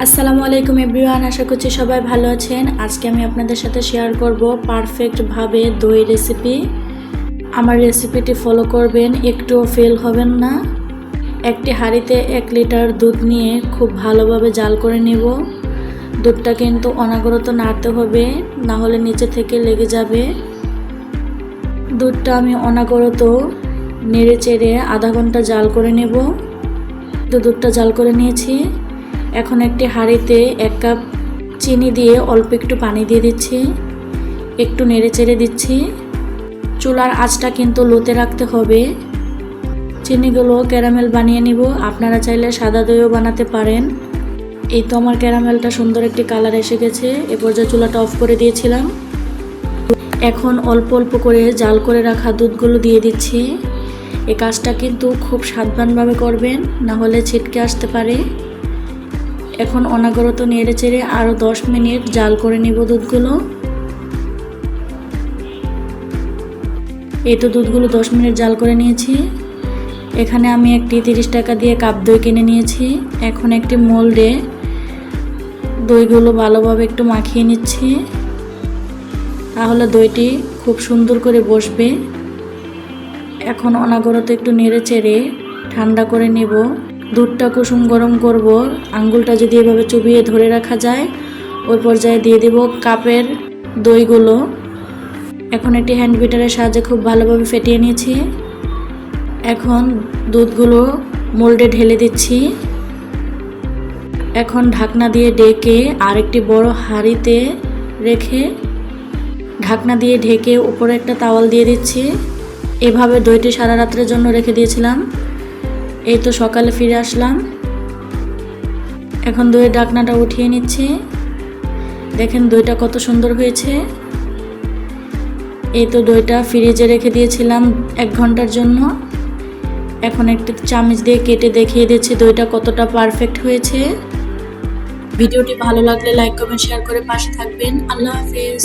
আসসালামু আলাইকুম এভরিওয়ান, আশা করছি সবাই ভালো আছেন। আজকে আমি আপনাদের সাথে শেয়ার করব পারফেক্টভাবে দই রেসিপি। আমার রেসিপিটি ফলো করবেন, একটুও ফেল হবেন না। একটি হাঁড়িতে 1 লিটার দুধ নিয়ে খুব ভালোভাবে জাল করে নেব। দুধটা কিন্তু অনবরত নাড়তে হবে, না হলে নিচে থেকে লেগে যাবে। দুধটা আমি অনবরত নেড়ে চেড়ে আধা ঘন্টা জাল করে নেব। তো দুধটা জাল করে নিয়েছি। এখন একটি হাঁড়িতে 1 কাপ চিনি দিয়ে অল্প একটু পানি দিয়ে দিচ্ছি, একটু নেড়ে চেড়ে দিচ্ছি। চুলার আঁচটা কিন্তু লোতে রাখতে হবে। চিনিগুলো ক্যারামেল বানিয়ে নিব, আপনারা চাইলে সাদা দইও বানাতে পারেন। এই তো আমার ক্যারামেলটা সুন্দর একটি কালার এসে গেছে। এ পর্যায়ে চুলাটা অফ করে দিয়েছিলাম। এখন অল্প অল্প করে জাল করে রাখা দুধগুলো দিয়ে দিচ্ছি। এই কাজটা কিন্তু খুব সাবধানভাবে করবেন, না হলে ছিটকে আসতে পারে। এখন অনবরত নেড়ে চেড়ে আরও 10 মিনিট জাল করে নিব দুধগুলো। এই তো দুধগুলো 10 মিনিট জাল করে নিয়েছি। এখানে আমি একটি 30 টাকা দিয়ে কাপ দই কিনে নিয়েছি। এখন একটি মোল্ডে দইগুলো ভালোভাবে একটু মাখিয়ে নিচ্ছি, তাহলে দইটি খুব সুন্দর করে বসবে। এখন অনবরত একটু নেড়ে চেড়ে ঠান্ডা করে নেব। দুধটা কুসুম গরম করব, আঙ্গুলটা যদি এভাবে চুবিয়ে ধরে রাখা যায় ওই পর্যায়ে দিয়ে দেব কাপের দইগুলো। এখন একটি হ্যান্ড বিটারের সাহায্যে খুব ভালোভাবে ফেটিয়ে নিয়েছি। এখন দুধগুলো মোল্ডে ঢেলে দিচ্ছি। এখন ঢাকনা দিয়ে ডেকে আরেকটি বড় হাঁড়িতে রেখে ঢাকনা দিয়ে ঢেকে উপরে একটা তাওয়াল দিয়ে দিচ্ছি। এভাবে দইটি সারা রাত্রের জন্য রেখে দিয়েছিলাম। এই তো সকালে ফিরে আসলাম। এখন দইয়ের ঢাকনাটা উঠিয়ে নিচ্ছি। দেখেন দইটা কত সুন্দর হয়েছে। এই তো দইটা ফ্রিজে রেখে দিয়েছিলাম 1 ঘন্টার জন্য। এখন একটি চামচ দিয়ে কেটে দেখিয়ে দিচ্ছি দইটা কতটা পারফেক্ট হয়েছে। ভিডিওটি ভালো লাগলে লাইক কমেন্ট শেয়ার করে পাশে থাকবেন। আল্লাহ হাফেজ।